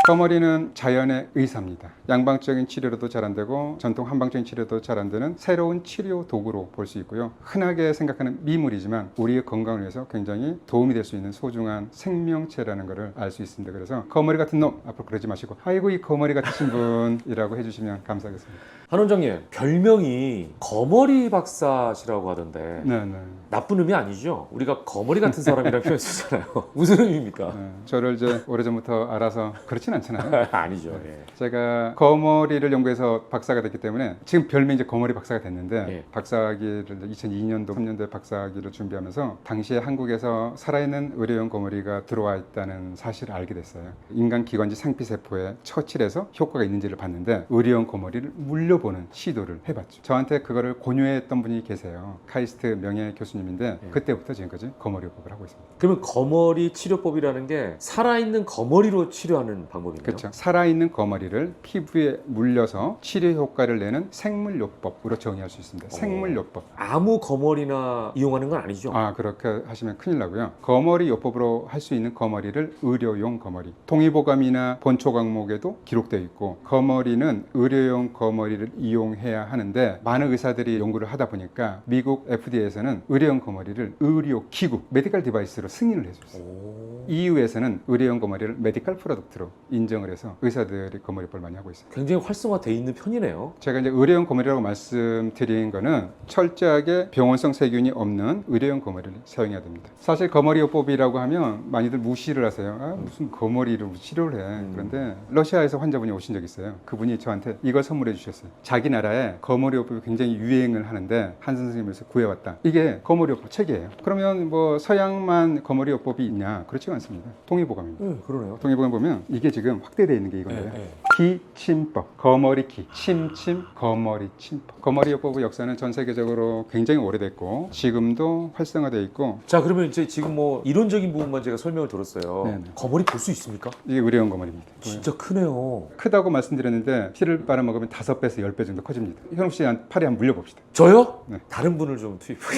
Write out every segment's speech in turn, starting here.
거머리는 자연의 의사입니다. 양방적인 치료로도 잘 안 되고 전통 한방적인 치료도 잘 안 되는 새로운 치료 도구로 볼 수 있고요. 흔하게 생각하는 미물이지만 우리의 건강을 위해서 굉장히 도움이 될 수 있는 소중한 생명체라는 것을 알 수 있습니다. 그래서 거머리 같은 놈 앞으로 그러지 마시고 아이고 이 거머리 같으신 분이라고 해주시면 감사하겠습니다. 한 원장님, 별명이 거머리 박사시라고 하던데 네네. 나쁜 의미 아니죠? 우리가 거머리 같은 사람이라는 표현 쓰잖아요. 무슨 의미입니까? 네, 저를 이제 오래전부터 알아서 그렇진 않잖아요. 아니죠. 예. 제가 거머리를 연구해서 박사가 됐기 때문에 지금 별명이 이제 거머리 박사가 됐는데 예. 박사학위를 2002년도 3년도에 박사학위를 준비하면서 당시에 한국에서 살아있는 의료용 거머리가 들어와 있다는 사실을 알게 됐어요. 인간 기관지 상피세포에 처치해서 효과가 있는지를 봤는데 의료용 거머리를 물려보는 시도를 해봤죠. 저한테 그거를 권유했던 분이 계세요. 카이스트 명예 교수님인데 예. 그때부터 지금까지 거머리요법을 하고 있습니다. 그러면 거머리 치료법이라는 게 살아있는 거머리로 치료하는 방법인가요? 그렇죠. 살아있는 거머리를 피부에 물려서 치료 효과를 내는 생물요법으로 정의할 수 있습니다. 생물요법. 아무 거머리나 이용하는 건 아니죠? 아, 그렇게 하시면 큰일 나고요. 거머리 요법으로 할 수 있는 거머리를 의료용 거머리. 동의보감이나 본초 과목에도 기록되어 있고 거머리는 의료용 거머리를 이용해야 하는데 많은 의사들이 연구를 하다 보니까 미국 FDA에서는 의료용 거머리를 의료기구, 메디컬 디바이스로 승인을 해줬어요. EU에서는 의료용 거머리를 메디컬 프로덕트로 인정을 해서 의사들이 거머리법을 많이 하고 있어요. 굉장히 활성화되어 있는 편이네요. 제가 이제 의료용 거머리라고 말씀드린 거는 철저하게 병원성 세균이 없는 의료용 거머리를 사용해야 됩니다. 사실 거머리요법이라고 하면 많이들 무시를 하세요. 아, 무슨 거머리로 치료를 해. 그런데 러시아에서 환자분이 오신 적이 있어요. 그분이 저한테 이걸 선물해 주셨어요. 자기 나라에 거머리요법이 굉장히 유행을 하는데 한 선생님에서 구해왔다. 이게 거머리요법 책이에요. 그러면 뭐 서양만 거머리요법이 있냐? 그렇지가 않습니다. 동의보감입니다. 그러네요. 동의보감 보면 이게 지금 확대되어 있는 게 이건데요. 기침법, 거머리기, 침침, 거머리 침법. 거머리요법의 역사는 전 세계적으로 굉장히 오래됐고 지금도 활성화되어 있고. 자, 그러면 이제 지금 뭐 이론적인 부분만 제가 설명을 들었어요. 네네. 거머리 볼 수 있습니까? 이게 의료용 거머리입니다. 진짜 크네요. 크다고 말씀드렸는데 피를 빨아먹으면 5배에서 10배 정도 커집니다. 현욱 씨 팔에 한번 물려봅시다. 저요? 네. 다른 분을 좀 투입하게.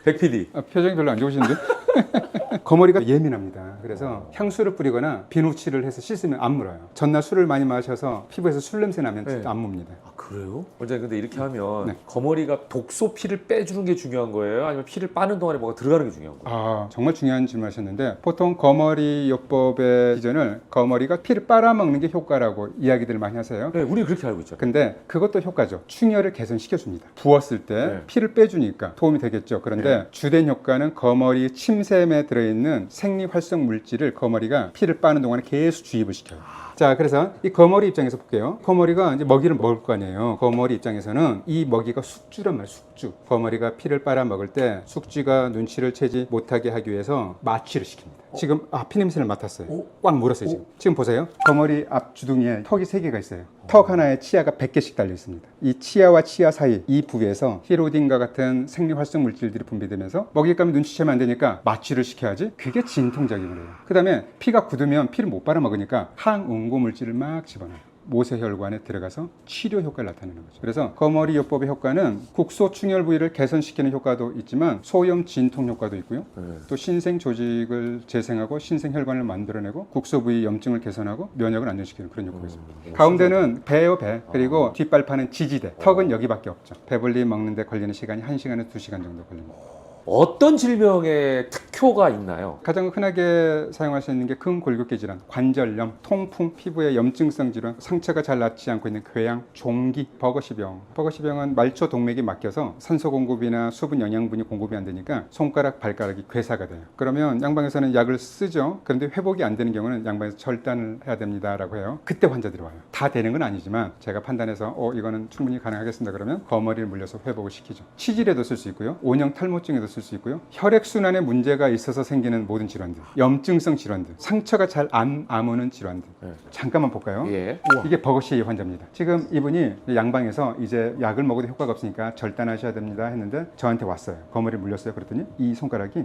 백 PD. 표정이 별로 안 좋으신데? 거머리가 예민합니다. 그래서 향수를 뿌리거나 비누칠을 해서 씻으면 안 물어요. 전날 술을 많이 마셔서 피부에서 술 냄새 나면 네. 안 뭅니다. 아, 그래요? 원장님, 근데 이렇게 하면 네. 거머리가 독소 피를 빼주는 게 중요한 거예요? 아니면 피를 빠는 동안에 뭐가 들어가는 게 중요한 거예요? 아, 정말 중요한 질문 하셨는데 보통 거머리요법의 기준을 거머리가 피를 빨아먹는 게 효과라고 이야기들을 많이 하세요. 네, 우리 그렇게 알고 있잖아요. 근데 그것도 효과죠. 충혈을 개선시켜줍니다. 부었을 때 네. 피를 빼주니까 도움이 되겠죠. 그런데 주된 효과는 거머리 침샘에 들어있는 생리활성 물질을 거머리가 피를 빠는 동안에 계속 주입을 시켜요. 자, 그래서 이 거머리 입장에서 볼게요. 거머리가 이제 먹이를 먹을 거 아니에요. 거머리 입장에서는 이 먹이가 숙주란 말이에요. 숙주. 거머리가 피를 빨아 먹을 때 숙주가 눈치를 채지 못하게 하기 위해서 마취를 시킵니다. 지금 피냄새를 맡았어요. 꽉 물었어요. 지금 보세요. 거머리 앞 주둥이에 턱이 3개가 있어요. 턱 하나에 치아가 100개씩 달려 있습니다. 이 치아와 치아 사이 이 부위에서 히로딘과 같은 생리활성 물질들이 분비되면서 먹잇감이 눈치채면 안 되니까 마취를 시켜야지. 그게 진통작용을 해요. 그 다음에 피가 굳으면 피를 못 빨아먹으니까 항응고 물질을 막 집어넣어요. 모세혈관에 들어가서 치료 효과를 나타내는 거죠. 그래서 거머리요법의 효과는 국소충혈 부위를 개선시키는 효과도 있지만 소염 진통 효과도 있고요. 또 신생 조직을 재생하고 신생혈관을 만들어내고 국소 부위 염증을 개선하고 면역을 안정시키는 그런 효과가 있습니다. 가운데는 배요, 배. 그리고 뒷발판은 지지대. 턱은 여기밖에 없죠. 배불리 먹는데 걸리는 시간이 1시간에서 2시간 정도 걸립니다. 어떤 질병에 특효가 있나요? 가장 흔하게 사용할 수 있는 게 근골격계 질환, 관절염, 통풍, 피부의 염증성 질환, 상처가 잘 낫지 않고 있는 궤양, 종기, 버거시병. 버거시병은 말초 동맥이 막혀서 산소 공급이나 수분 영양분이 공급이 안 되니까 손가락, 발가락이 괴사가 돼요. 그러면 양방에서는 약을 쓰죠. 그런데 회복이 안 되는 경우는 양방에서 절단을 해야 됩니다라고 해요. 그때 환자들이 와요. 다 되는 건 아니지만 제가 판단해서 이거는 충분히 가능하겠습니다. 그러면 거머리를 물려서 회복을 시키죠. 치질에도 쓸 수 있고요. 원형 탈모증에도 쓸 수 있고요. 혈액순환에 문제가 있어서 생기는 모든 질환들, 염증성 질환들, 상처가 잘 안 아무는 질환들. 잠깐만 볼까요? 예. 이게 버거시 환자입니다. 지금 이분이 양방에서 이제 약을 먹어도 효과가 없으니까 절단하셔야 됩니다 했는데 저한테 왔어요. 거머리 물렸어요. 그랬더니 이 손가락이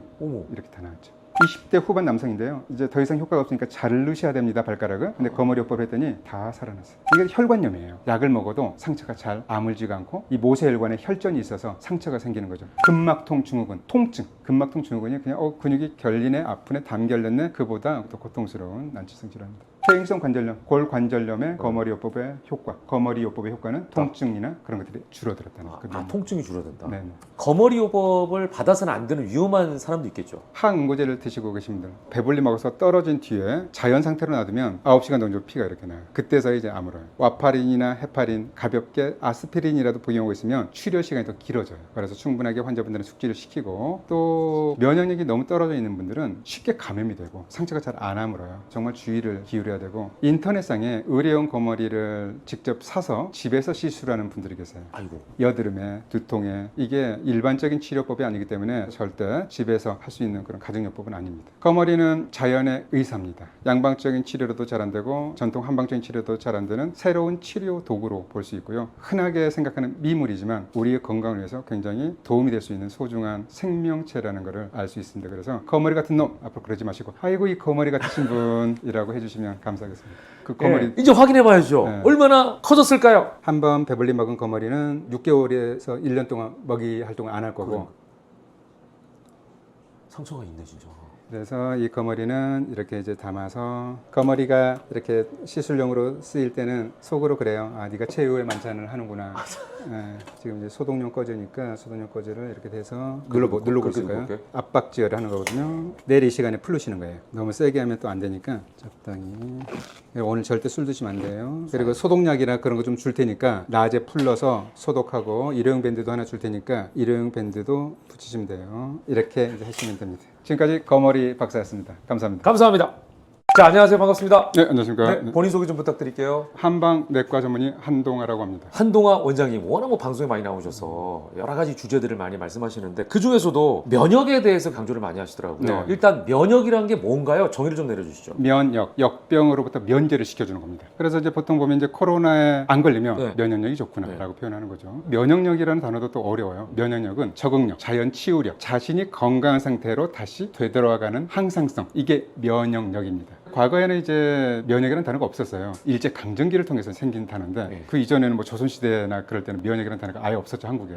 이렇게 다 나왔죠. 20대 후반 남성인데요. 이제 더 이상 효과가 없으니까 자르셔야 됩니다, 발가락을. 근데 거머리요법 했더니 다 살아났어요. 이게 혈관염이에요. 약을 먹어도 상처가 잘 아물지가 않고 이 모세혈관에 혈전이 있어서 상처가 생기는 거죠. 근막통 증후군, 통증. 근막통 증후군이 그냥 근육이 결리네, 아프네, 담결렸네, 그보다 더 고통스러운 난치성 질환입니다. 퇴행성 관절염, 골관절염의 거머리요법의 효과, 거머리요법의 효과는 통증이나 그런 것들이 줄어들었다는 거죠. 통증이 줄어든다. 네. 거머리요법을 받아서는 안 되는 위험한 사람도 있겠죠. 항응고제를 드시고 계신 분들, 배불리 먹어서 떨어진 뒤에 자연 상태로 놔두면 9시간 정도 피가 이렇게 나요. 그때서 이제 아물어요. 와파린이나 헤파린, 가볍게 아스피린이라도 복용하고 있으면 치료 시간이 더 길어져요. 그래서 충분하게 환자분들은 숙지를 시키고, 또 면역력이 너무 떨어져 있는 분들은 쉽게 감염이 되고 상처가 잘 안 아물어요. 정말 주의를 기울여야 되고, 인터넷상에 의료용 거머리를 직접 사서 집에서 시술하는 분들이 계세요. 아이고. 여드름에, 두통에. 이게 일반적인 치료법이 아니기 때문에 절대 집에서 할 수 있는 그런 가정요법은 아닙니다. 거머리는 자연의 의사입니다. 양방적인 치료로도 잘 안 되고 전통 한방적인 치료도 잘 안 되는 새로운 치료 도구로 볼 수 있고요. 흔하게 생각하는 미물이지만 우리의 건강을 위해서 굉장히 도움이 될 수 있는 소중한 생명체라는 것을 알 수 있습니다. 그래서 거머리 같은 놈 앞으로 그러지 마시고, 아이고 이 거머리 같으신 분이라고 해주시면 감사하겠습니다. 그 거머리 이제 확인해 봐야죠. 네. 얼마나 커졌을까요? 한번 배불리 먹은 거머리는 6개월에서 1년 동안 먹이 활동을 안 할 거고, 상처가 있네 진짜. 그래서 이 거머리는 이렇게 이제 담아서, 거머리가 이렇게 시술용으로 쓰일 때는 속으로 그래요. 아, 네가 최후의 만찬을 하는구나. 지금 이제 소독용 꺼지니까 소독용 꺼지를 이렇게 돼서 눌러보실까요? 압박지혈을 하는 거거든요. 내일 이 시간에 풀르시는 거예요. 너무 세게 하면 또 안 되니까 적당히. 오늘 절대 술 드시면 안 돼요. 그리고 소독약이나 그런 거 좀 줄 테니까 낮에 풀러서 소독하고, 일회용 밴드도 하나 줄 테니까 일회용 밴드도 붙이시면 돼요. 이렇게 이제 하시면 됩니다. 지금까지 거머리 박사였습니다. 감사합니다. 감사합니다. 자, 안녕하세요. 반갑습니다. 네, 안녕하십니까. 네, 본인 소개 좀 부탁드릴게요. 한방 내과 전문의 한동아라고 합니다. 한동아 원장님, 워낙 뭐 방송에 많이 나오셔서 여러 가지 주제들을 많이 말씀하시는데 그 중에서도 면역에 대해서 강조를 많이 하시더라고요. 네. 일단 면역이란 게 뭔가요? 정의를 좀 내려주시죠. 면역, 역병으로부터 면제를 시켜주는 겁니다. 그래서 이제 보통 보면 이제 코로나에 안 걸리면 네. 면역력이 좋구나라고 표현하는 거죠. 면역력이라는 단어도 또 어려워요. 면역력은 적응력, 자연 치유력, 자신이 건강한 상태로 다시 되돌아가는 항상성, 이게 면역력입니다. 과거에는 이제 면역이라는 단어가 없었어요. 일제 강점기를 통해서 생긴 단어인데, 네. 그 이전에는 뭐 조선시대나 그럴 때는 면역이라는 단어가 아예 없었죠, 한국에.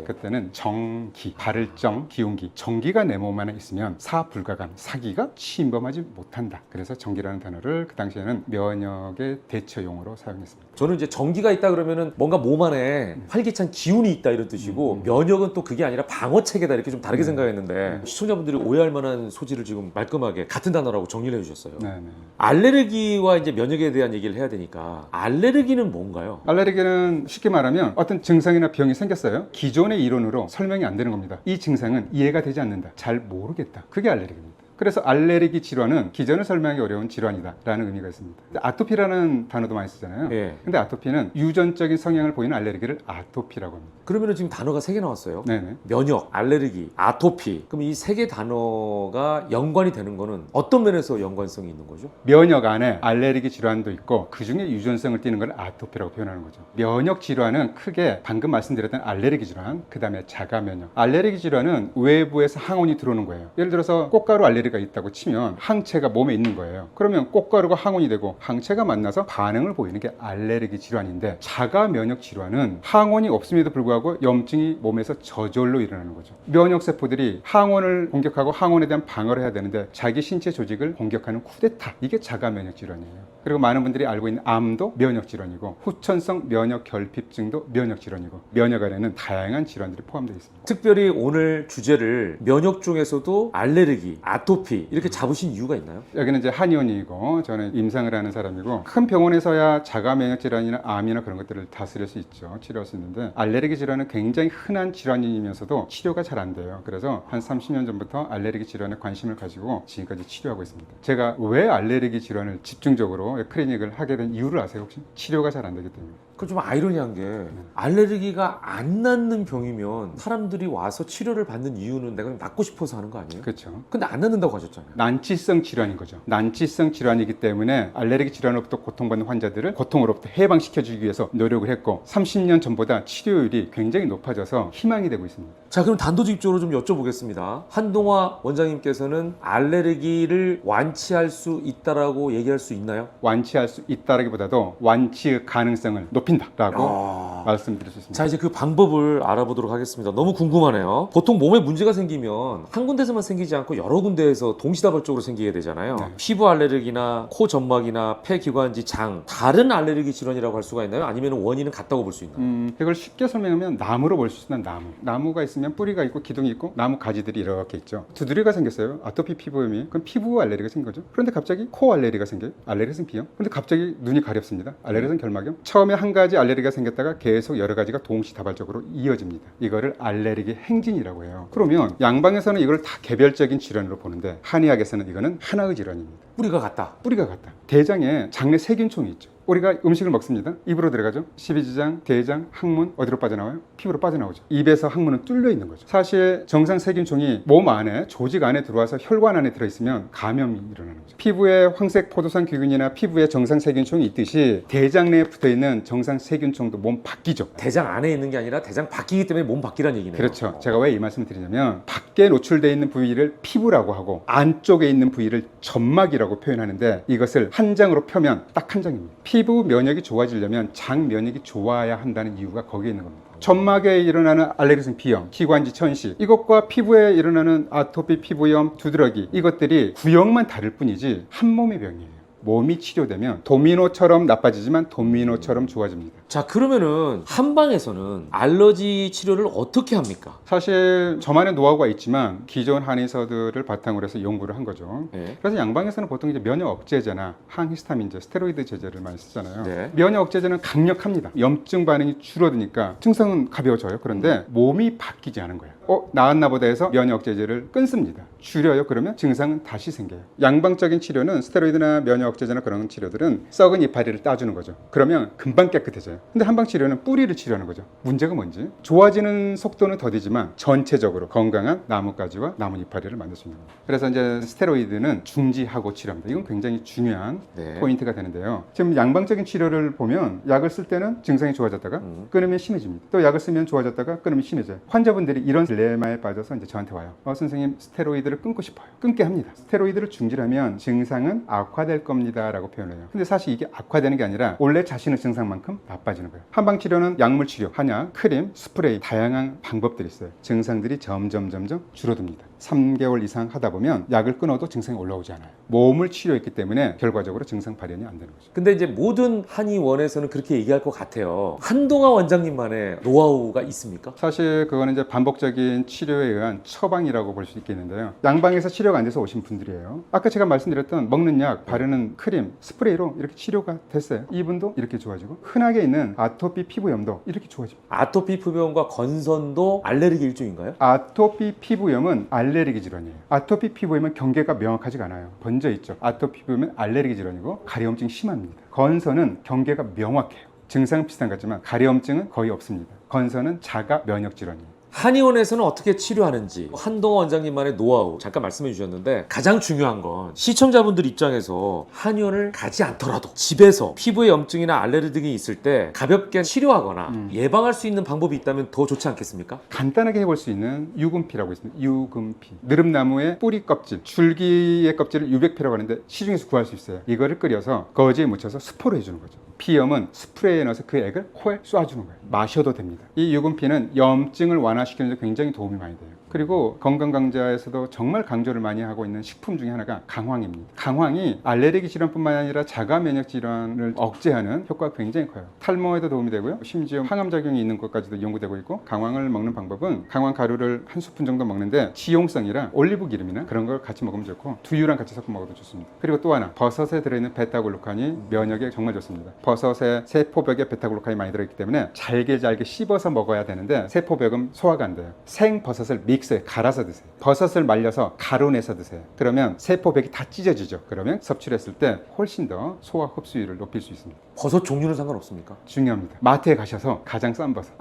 그때는 정기, 발정, 기운기, 정기가 내 몸 안에 있으면 사불가감, 사기가 침범하지 못한다. 그래서 정기라는 단어를 그 당시에는 면역의 대처용어로 사용했습니다. 저는 이제 정기가 있다 그러면은 뭔가 몸 안에 활기찬 기운이 있다 이런 뜻이고, 면역은 또 그게 아니라 방어 체계다 이렇게 좀 다르게 생각했는데, 시청자분들이 오해할 만한 소지를 지금 말끔하게 같은 단어라고 정리를 해주셨어요. 네. 알레르기와 이제 면역에 대한 얘기를 해야 되니까, 알레르기는 뭔가요? 알레르기는 쉽게 말하면 어떤 증상이나 병이 생겼어요. 기존의 이론으로 설명이 안 되는 겁니다. 이 증상은 이해가 되지 않는다, 잘 모르겠다, 그게 알레르기입니다. 그래서 알레르기 질환은 기전을 설명하기 어려운 질환이다라는 의미가 있습니다. 아토피라는 단어도 많이 쓰잖아요. 예. 근데 아토피는 유전적인 성향을 보이는 알레르기를 아토피라고 합니다. 그러면은 지금 단어가 3개 나왔어요. 네네. 면역, 알레르기, 아토피. 그럼 이 3개 단어가 연관이 되는 거는 어떤 면에서 연관성이 있는 거죠? 면역 안에 알레르기 질환도 있고, 그 중에 유전성을 띠는 걸 아토피라고 표현하는 거죠. 면역 질환은 크게 방금 말씀드렸던 알레르기 질환, 그 다음에 자가 면역. 알레르기 질환은 외부에서 항원이 들어오는 거예요. 예를 들어서 꽃가루 알레르기가 있다고 치면 항체가 몸에 있는 거예요. 그러면 꽃가루가 항원이 되고 항체가 만나서 반응을 보이는 게 알레르기 질환인데, 자가 면역 질환은 항원이 없음에도 불구하고 염증이 몸에서 저절로 일어나는 거죠. 면역 세포들이 항원을 공격하고 항원에 대한 방어를 해야 되는데 자기 신체 조직을 공격하는 쿠데타, 이게 자가 면역 질환이에요. 그리고 많은 분들이 알고 있는 암도 면역 질환이고, 후천성 면역 결핍증도 면역 질환이고, 면역 안에는 다양한 질환들이 포함되어 있습니다. 특별히 오늘 주제를 면역 중에서도 알레르기, 아토피 이렇게 잡으신 이유가 있나요? 여기는 이제 한의원이고, 저는 임상을 하는 사람이고, 큰 병원에서야 자가 면역 질환이나 암이나 그런 것들을 다스릴 수 있죠. 치료할 수 있는데, 알레르기 질환은 굉장히 흔한 질환이면서도 치료가 잘 안 돼요. 그래서 한 30년 전부터 알레르기 질환에 관심을 가지고 지금까지 치료하고 있습니다. 제가 왜 알레르기 질환을 집중적으로 클리닉을 하게 된 이유를 아세요 혹시? 치료가 잘 안 되기 때문에. 그럼 좀 아이러니한 게, 알레르기가 안 낫는 병이면 사람들이 와서 치료를 받는 이유는 내가 낫고 싶어서 하는 거 아니에요? 그렇죠. 근데 안 낫는다고 하셨잖아요. 난치성 질환인 거죠. 난치성 질환이기 때문에 알레르기 질환으로부터 고통받는 환자들을 고통으로부터 해방시켜주기 위해서 노력을 했고, 30년 전보다 치료율이 굉장히 높아져서 희망이 되고 있습니다. 자, 그럼 단도직입적으로 좀 여쭤보겠습니다. 한동아 원장님께서는 알레르기를 완치할 수 있다라고 얘기할 수 있나요? 완치할 수 있다라기보다도 완치의 가능성을 높인다라고 말씀드릴 수 있습니다. 자, 이제 그 방법을 알아보도록 하겠습니다. 너무 궁금하네요. 보통 몸에 문제가 생기면 한 군데서만 생기지 않고 여러 군데에서 동시다발적으로 생기게 되잖아요. 네. 피부 알레르기나 코 점막이나 폐 기관지 장 다른 알레르기 질환이라고 할 수가 있나요? 아니면 원인은 같다고 볼 수 있나요? 이걸 쉽게 설명하면 나무로 볼 수 있는 나무. 나무가 있으면 뿌리가 있고 기둥이 있고 나무 가지들이 이렇게 있죠. 두드리가 생겼어요. 아토피 피부염이. 그럼 피부 알레르기가 생긴 거죠. 그런데 갑자기 코 알레르기가 생겨요. 알레르기성 비염. 그런데 갑자기 눈이 가렵습니다. 알레르기성 결막염. 처음에 한 가지 알레르기가 생겼다가 계속 여러 가지가 동시다발적으로 이어집니다. 이거를 알레르기 행진이라고 해요. 그러면 양방에서는 이걸 다 개별적인 질환으로 보는데 한의학에서는 이거는 하나의 질환입니다. 뿌리가 같다. 뿌리가 같다. 대장에 장내 세균총이 있죠. 우리가 음식을 먹습니다. 입으로 들어가죠. 십이지장, 대장, 항문 어디로 빠져나와요? 피부로 빠져나오죠. 입에서 항문은 뚫려 있는 거죠. 사실 정상 세균총이 몸 안에 조직 안에 들어와서 혈관 안에 들어있으면 감염이 일어나는 거죠. 피부에 황색 포도산 귀균이나 피부에 정상 세균총이 있듯이 대장 내에 붙어있는 정상 세균총도 몸 밖이죠. 대장 안에 있는 게 아니라 대장 밖이기 때문에 몸 밖이란 얘기네요. 그렇죠. 제가 왜 이 말씀을 드리냐면 밖에 노출되어 있는 부위를 피부라고 하고 안쪽에 있는 부위를 점막이라고 표현하는데 이것을 한 장으로 펴면 딱 한 장입니다. 피부 면역이 좋아지려면 장 면역이 좋아야 한다는 이유가 거기에 있는 겁니다. 점막에 일어나는 알레르기성 비염, 기관지 천식 이것과 피부에 일어나는 아토피 피부염, 두드러기 이것들이 구역만 다를 뿐이지 한 몸의 병이에요. 몸이 치료되면 도미노처럼 나빠지지만 도미노처럼 좋아집니다. 자, 그러면은 한방에서는 알러지 치료를 어떻게 합니까? 사실 저만의 노하우가 있지만 기존 한의사들을 바탕으로 해서 연구를 한 거죠. 네. 그래서 양방에서는 보통 이제 면역 억제제나 항히스타민제, 스테로이드 제제를 많이 쓰잖아요. 네. 면역 억제제는 강력합니다. 염증 반응이 줄어드니까 증상은 가벼워져요. 그런데 몸이 바뀌지 않은 거예요. 나았나 보다 해서 면역 억제제를 끊습니다. 줄여요. 그러면 증상은 다시 생겨요. 양방적인 치료는 스테로이드나 면역 억제제나 그런 치료들은 썩은 이파리를 따주는 거죠. 그러면 금방 깨끗해져요. 근데 한방 치료는 뿌리를 치료하는 거죠. 문제가 뭔지 좋아지는 속도는 더디지만 전체적으로 건강한 나뭇가지와 나뭇 이파리를 만들 수 있는 거예요. 그래서 이제 스테로이드는 중지하고 치료합니다. 이건 굉장히 중요한 네. 포인트가 되는데요. 지금 양방적인 치료를 보면 약을 쓸 때는 증상이 좋아졌다가 끊으면 심해집니다. 또 약을 쓰면 좋아졌다가 끊으면 심해져요. 환자분들이 이런 딜레마에 빠져서 이제 저한테 와요. 선생님 스테로이드를 끊고 싶어요. 끊게 합니다. 스테로이드를 중지하면 증상은 악화될 겁니다라고 표현해요. 근데 사실 이게 악화되는 게 아니라 원래 자신의 증상만큼 나빠지는 거예요. 한방 치료는 약물 치료, 한약, 크림, 스프레이 다양한 방법들이 있어요. 증상들이 점점 줄어듭니다. 3개월 이상 하다 보면 약을 끊어도 증상이 올라오지 않아요. 몸을 치료했기 때문에 결과적으로 증상 발현이 안 되는 거죠. 근데 이제 모든 한의원에서는 그렇게 얘기할 것 같아요. 한동아 원장님만의 노하우가 있습니까? 사실 그거는 이제 반복적인 치료에 의한 처방이라고 볼 수 있겠는데요. 양방에서 치료가 안 돼서 오신 분들이에요. 아까 제가 말씀드렸던 먹는 약, 바르는 크림, 스프레이로 이렇게 치료가 됐어요. 이분도 이렇게 좋아지고 흔하게 있는 아토피 피부염도 이렇게 좋아집니다. 아토피 피부염과 건선도 알레르기 일종인가요? 아토피 피부염은 알레르기 질환이에요. 아토피 피부염은 경계가 명확하지가 않아요. 번져 있죠. 아토피 피부염은 알레르기 질환이고 가려움증이 심합니다. 건선은 경계가 명확해요. 증상은 비슷한 것 같지만 가려움증은 거의 없습니다. 건선은 자가 면역 질환이에요. 한의원에서는 어떻게 치료하는지 한동아 원장님만의 노하우 잠깐 말씀해 주셨는데 가장 중요한 건 시청자분들 입장에서 한의원을 가지 않더라도 집에서 피부에 염증이나 알레르기 등이 있을 때 가볍게 치료하거나 예방할 수 있는 방법이 있다면 더 좋지 않겠습니까? 간단하게 해볼 수 있는 유금피라고 있습니다. 유금피. 느릅나무의 뿌리 껍질, 줄기의 껍질을 유백피라고 하는데 시중에서 구할 수 있어요. 이거를 끓여서 거즈에 묻혀서 스포로 해주는 거죠. 피염은 스프레이에 넣어서 그 액을 코에 쏴주는 거예요. 마셔도 됩니다. 이 유금피는 염증을 완화시키는 데 굉장히 도움이 많이 돼요. 그리고 건강강좌에서도 정말 강조를 많이 하고 있는 식품 중에 하나가 강황입니다. 강황이 알레르기 질환뿐만 아니라 자가 면역 질환을 억제하는 효과가 굉장히 커요. 탈모에도 도움이 되고요. 심지어 항암작용이 있는 것까지도 연구되고 있고 강황을 먹는 방법은 강황 가루를 한 스푼 정도 먹는데 지용성이라 올리브 기름이나 그런 걸 같이 먹으면 좋고 두유랑 같이 섞어 먹어도 좋습니다. 그리고 또 하나 버섯에 들어있는 베타글루칸이 면역에 정말 좋습니다. 버섯에 세포벽에 베타글루칸이 많이 들어있기 때문에 잘게 씹어서 먹어야 되는데 세포벽은 소화가 안 돼요. 생버섯을 믹스에 갈아서 드세요. 버섯을 말려서 가루 내서 드세요. 그러면 세포벽이 다 찢어지죠. 그러면 섭취를 했을 때 훨씬 더 소화 흡수율을 높일 수 있습니다. 버섯 종류는 상관없습니까? 중요합니다. 마트에 가셔서 가장 싼 버섯.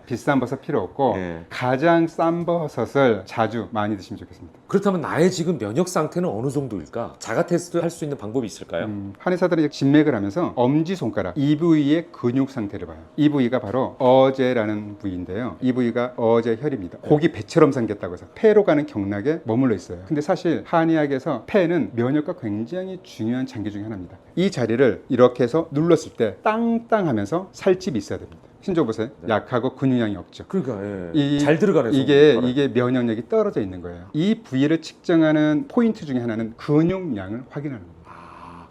비싼 버섯 필요 없고 네. 가장 싼 버섯을 자주 많이 드시면 좋겠습니다. 그렇다면 나의 지금 면역 상태는 어느 정도일까? 자가 테스트 할 수 있는 방법이 있을까요? 한의사들은 이제 진맥을 하면서 엄지손가락 이 부위의 근육 상태를 봐요. 이 부위가 바로 어제라는 부위인데요. 이 부위가 어제 혈입니다. 고기 목이 배처럼 생겼다고 해서 폐로 가는 경락에 머물러 있어요. 근데 사실 한의학에서 폐는 면역과 굉장히 중요한 장기 중에 하나입니다. 이 자리를 이렇게 해서 눌렀을 때 땅땅하면서 살집이 있어야 됩니다. 신조 보세요. 약하고 근육량이 없죠. 그러니까 잘 들어가는 이게 면역력이 떨어져 있는 거예요. 이 부위를 측정하는 포인트 중에 하나는 근육량을 확인하는 겁니다.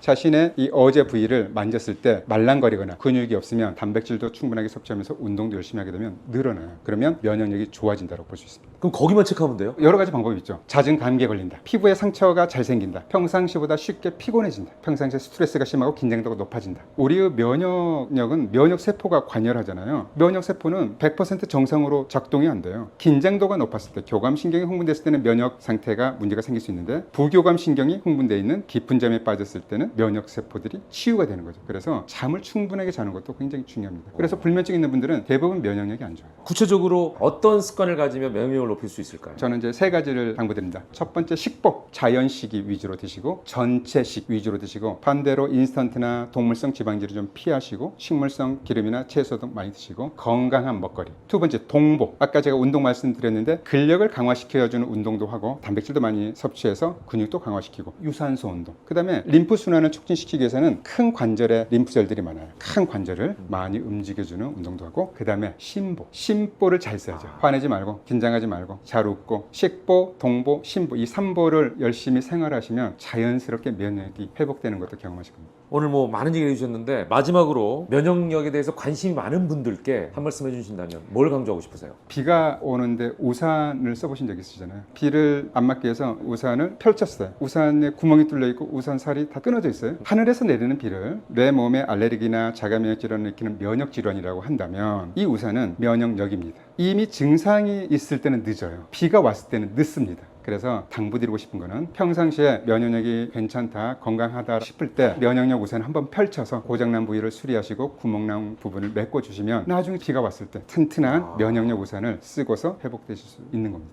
자신의 이 어제 부위를 만졌을 때 말랑거리거나 근육이 없으면 단백질도 충분하게 섭취하면서 운동도 열심히 하게 되면 늘어나요. 그러면 면역력이 좋아진다고 볼 수 있습니다. 그럼 거기만 체크하면 돼요? 여러 가지 방법이 있죠. 잦은 감기에 걸린다. 피부에 상처가 잘 생긴다. 평상시보다 쉽게 피곤해진다. 평상시에 스트레스가 심하고 긴장도가 높아진다. 우리의 면역력은 면역세포가 관여하잖아요. 면역세포는 100% 정상으로 작동이 안 돼요. 긴장도가 높았을 때, 교감신경이 흥분됐을 때는 면역 상태가 문제가 생길 수 있는데 부교감신경이 흥분되어 있는 깊은 잠에 빠졌을 때는 면역세포들이 치유가 되는 거죠. 그래서 잠을 충분하게 자는 것도 굉장히 중요합니다. 그래서 불면증 있는 분들은 대부분 면역력이 안 좋아요. 구체적으로 어떤 습관을 가지면 면역력을 높일 수 있을까요? 저는 이제 세 가지를 당부드립니다. 첫 번째, 식복 자연식이 위주로 드시고 전체식 위주로 드시고, 반대로 인스턴트나 동물성 지방질을 좀 피하시고 식물성 기름이나 채소 등 많이 드시고 건강한 먹거리. 두 번째, 동복. 아까 제가 운동 말씀드렸는데 근력을 강화시켜주는 운동도 하고 단백질도 많이 섭취해서 근육도 강화시키고 유산소 운동. 그 다음에 림프 순환을 촉진시키기 위해서는 큰 관절에 림프절들이 많아요. 큰 관절을 많이 움직여주는 운동도 하고, 그 다음에 심보. 심보를 잘 써야죠. 화내지 말고 긴장하지 말고 잘 웃고, 식보, 동보, 심보 이 3보를 열심히 생활하시면 자연스럽게 면역력이 회복되는 것도 경험하실 겁니다. 오늘 뭐 많은 얘기 해주셨는데 마지막으로 면역력에 대해서 관심이 많은 분들께 한 말씀 해주신다면 뭘 강조하고 싶으세요? 비가 오는데 우산을 써보신 적 있으시잖아요. 비를 안 맞게 해서 우산을 펼쳤어요. 우산에 구멍이 뚫려 있고 우산살이 다 끊어져 있어요. 하늘에서 내리는 비를 내 몸에 알레르기나 자가면역 질환을 일으키는 면역 질환이라고 한다면 이 우산은 면역력입니다. 이미 증상이 있을 때는 늦어요. 비가 왔을 때는 늦습니다. 그래서 당부드리고 싶은 거는 평상시에 면역력이 괜찮다, 건강하다 싶을 때 면역력 우산 한번 펼쳐서 고장난 부위를 수리하시고 구멍난 부분을 메꿔주시면 나중에 비가 왔을 때 튼튼한 면역력 우산을 쓰고서 회복되실 수 있는 겁니다.